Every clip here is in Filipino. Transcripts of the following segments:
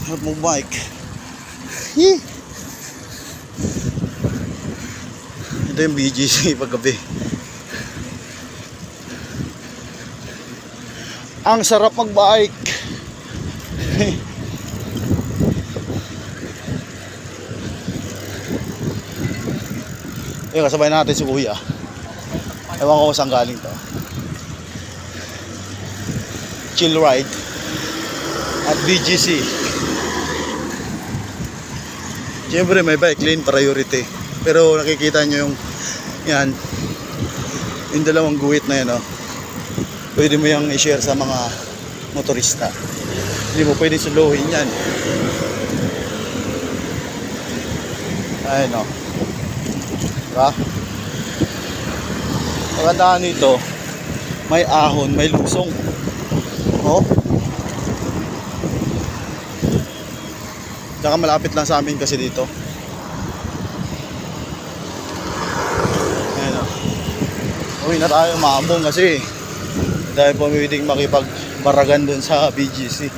Harap mo bike. Hee. Ito yung BGC paggabi. Ang sarap magbike. Yung kasabay natin si Kuya. Ewan ko kung saan galing to. Chill ride at BGC. Siyempre may bike lane priority. Pero nakikita nyo yung yan, yung dalawang guhit na yan, oh. Pwede mo yung i-share sa mga motorista. Hindi mo pwede suluhin yan. Ayun, oh. Diba? Magandaan nito, may ahon, may lusong. Oh. Tsaka malapit lang sa amin kasi dito. Ayan, oh. Uwi na tayo, maambong kasi dahil pwedeng makipagbaragan dun sa BGC.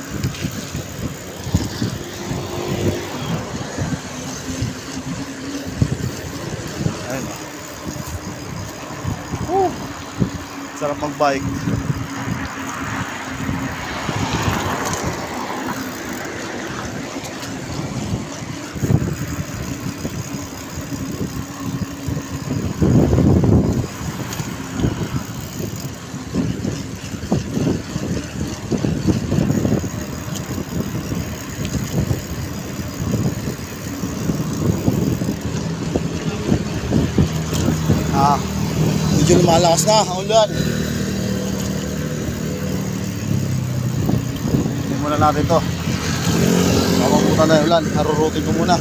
Ayan, oh. Sarap magbike. Medyo lumalakas na ang ulan. Hindi muna natin to. Mapapunta na yung ulan. Harurutin ko muna.